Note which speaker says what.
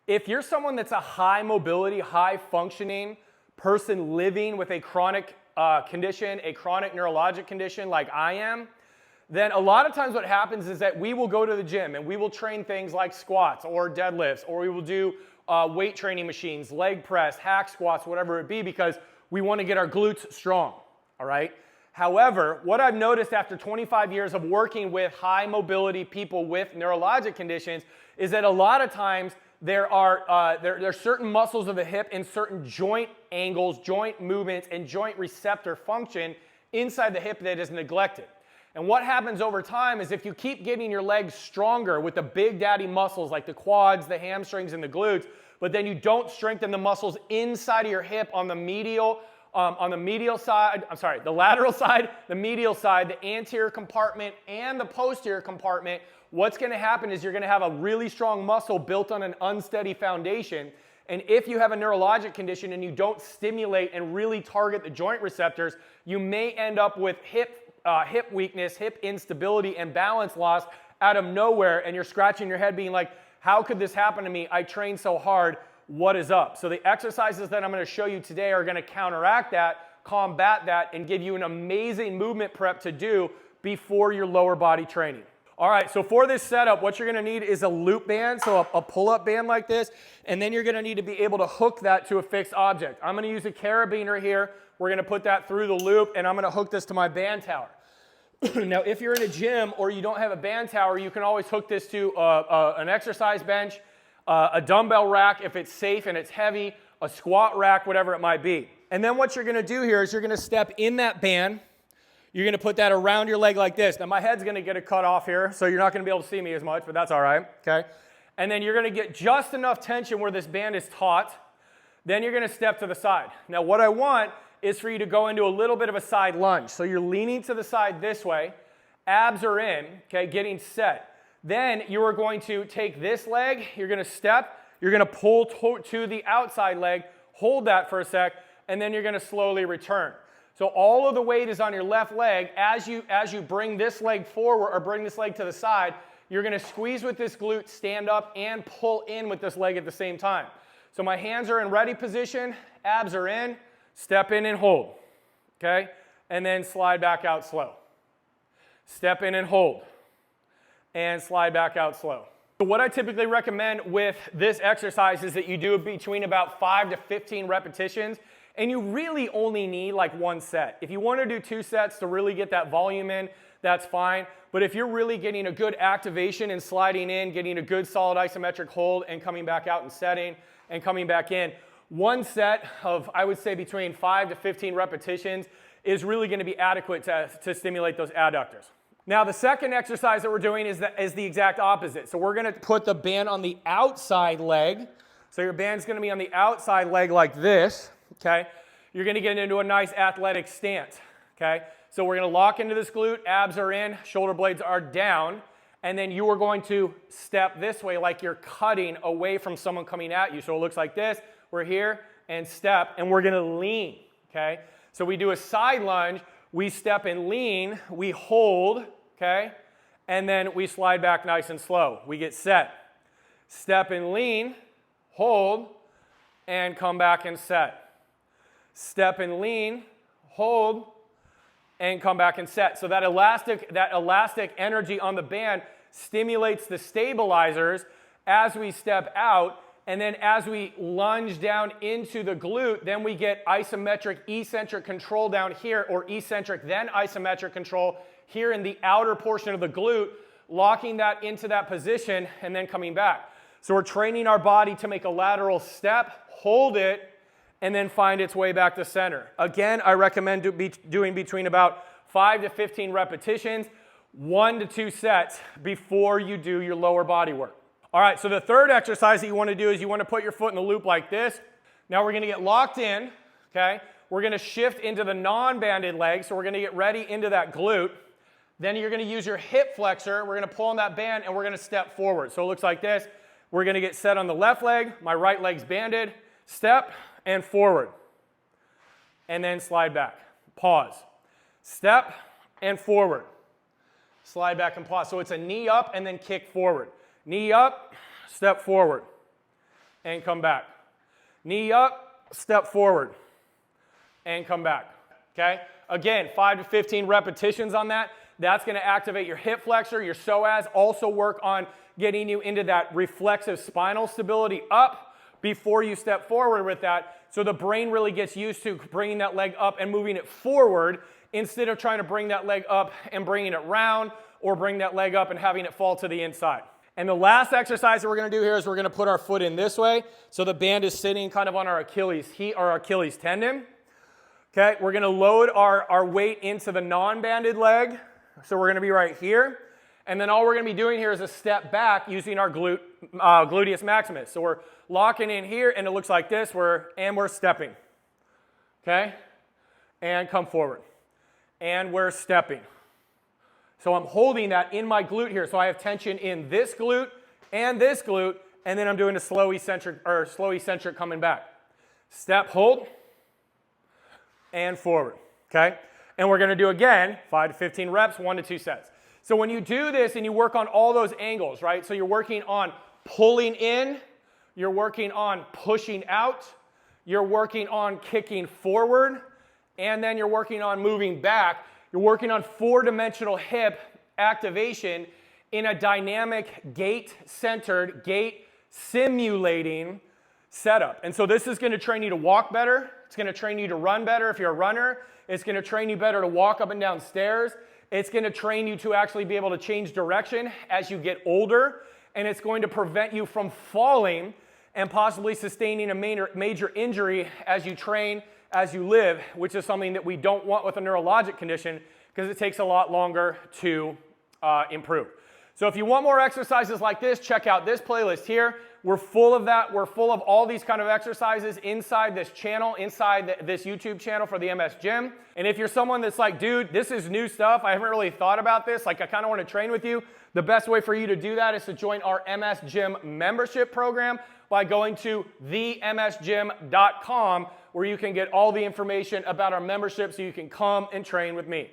Speaker 1: If you're someone that's a high mobility, high functioning person living with a chronic condition, a chronic neurologic condition like I am, then a lot of times what happens is that we will go to the gym and we will train things like squats or deadlifts, or we will do weight training machines, leg press, hack squats, whatever it be, because we want to get our glutes strong, all right? However, what I've noticed after 25 years of working with high mobility people with neurologic conditions is that a lot of times there are certain muscles of the hip and certain joint angles, joint movements, and joint receptor function inside the hip that is neglected. And what happens over time is if you keep getting your legs stronger with the big daddy muscles like the quads, the hamstrings, and the glutes, but then you don't strengthen the muscles inside of your hip on the the lateral side, the medial side, the anterior compartment, and the posterior compartment, what's going to happen is you're going to have a really strong muscle built on an unsteady foundation. And if you have a neurologic condition and you don't stimulate and really target the joint receptors, you may end up with hip weakness, hip instability, and balance loss out of nowhere, and you're scratching your head being like, how could this happen to me? I trained so hard. What is up? So the exercises that I'm going to show you today are going to counteract that, combat that, and give you an amazing movement prep to do before your lower body training. All right, so for this setup, what you're going to need is a loop band, so a pull-up band like this, and then you're going to need to be able to hook that to a fixed object. I'm going to use a carabiner here. We're going to put that through the loop, and I'm going to hook this to my band tower. Now, if you're in a gym or you don't have a band tower, you can always hook this to an exercise bench, a dumbbell rack if it's safe and it's heavy, a squat rack, whatever it might be. And then what you're going to do here is you're going to step in that band. You're going to put that around your leg like this. Now, my head's going to get a cut off here, so you're not going to be able to see me as much, but that's all right, okay? And then you're going to get just enough tension where this band is taut. Then you're going to step to the side. Now, what I want is for you to go into a little bit of a side lunge. So you're leaning to the side this way, abs are in, okay, getting set. Then you are going to take this leg, you're going to step, you're going to pull to the outside leg, hold that for a sec, and then you're going to slowly return. So all of the weight is on your left leg. As you bring this leg forward or bring this leg to the side, you're going to squeeze with this glute, stand up, and pull in with this leg at the same time. So my hands are in ready position, abs are in, step in and hold, okay? And then slide back out slow. Step in and hold, and slide back out slow. So what I typically recommend with this exercise is that you do it between about 5 to 15 repetitions, and you really only need like one set. If you want to do 2 sets to really get that volume in, that's fine. But if you're really getting a good activation and sliding in, getting a good solid isometric hold and coming back out and setting and coming back in, one set of, I would say, between 5 to 15 repetitions is really going to be adequate to stimulate those adductors. Now, the second exercise that we're doing is the exact opposite. So we're going to put the band on the outside leg. So your band's going to be on the outside leg like this, okay? You're going to get into a nice athletic stance, okay? So we're going to lock into this glute, abs are in, shoulder blades are down, and then you are going to step this way like you're cutting away from someone coming at you. So it looks like this. We're here and step, and we're going to lean, okay? So we do a side lunge, we step and lean, we hold, okay? And then we slide back nice and slow. We get set. Step and lean, hold, and come back and set. Step and lean, hold, and come back and set. So that elastic energy on the band stimulates the stabilizers as we step out. And then as we lunge down into the glute, then we get isometric, eccentric control down here, or eccentric, then isometric control here in the outer portion of the glute, locking that into that position and then coming back. So we're training our body to make a lateral step, hold it, and then find its way back to center. Again, I recommend doing between about 5 to 15 repetitions, 1 to 2 sets before you do your lower body work. All right, so the third exercise that you want to do is you want to put your foot in the loop like this. Now we're going to get locked in, okay? We're going to shift into the non-banded leg, so we're going to get ready into that glute. Then you're going to use your hip flexor. We're going to pull on that band, and we're going to step forward. So it looks like this. We're going to get set on the left leg. My right leg's banded. Step and forward. And then slide back. Pause. Step and forward. Slide back and pause. So it's a knee up and then kick forward. Knee up, step forward. and come back. Knee up, step forward, and come back, okay? Again, 5 to 15 repetitions on that. That's going to activate your hip flexor, your psoas, also work on getting you into that reflexive spinal stability up before you step forward with that, so the brain really gets used to bringing that leg up and moving it forward instead of trying to bring that leg up and bringing it round, or bring that leg up and having it fall to the inside. And the last exercise that we're going to do here is we're going to put our foot in this way, so the band is sitting kind of on our Achilles heel or Achilles tendon. Okay, we're going to load our weight into the non-banded leg, so we're going to be right here. And then all we're going to be doing here is a step back using our gluteus maximus. So we're locking in here, and it looks like this. We're stepping. Okay, and come forward. And we're stepping. So I'm holding that in my glute here. So I have tension in this glute, and then I'm doing a slow eccentric coming back. Step, hold, and forward, okay? And we're gonna do again, 5 to 15 reps, 1 to 2 sets. So when you do this and you work on all those angles, right? So you're working on pulling in, you're working on pushing out, you're working on kicking forward, and then you're working on moving back. You're working on 4-dimensional hip activation in a dynamic gait-centered, gait-simulating setup. And so this is going to train you to walk better. It's going to train you to run better if you're a runner. It's going to train you better to walk up and down stairs. It's going to train you to actually be able to change direction as you get older. And it's going to prevent you from falling and possibly sustaining a major injury as you train, as you live, which is something that we don't want with a neurologic condition because it takes a lot longer to improve. So if you want more exercises like this, check out this playlist here. We're full of that. We're full of all these kind of exercises inside this channel, inside this YouTube channel for the MS Gym. And if you're someone that's like, dude, this is new stuff, I haven't really thought about this, like I kind of want to train with you, the best way for you to do that is to join our MS Gym membership program by going to themsgym.com, where you can get all the information about our membership so you can come and train with me.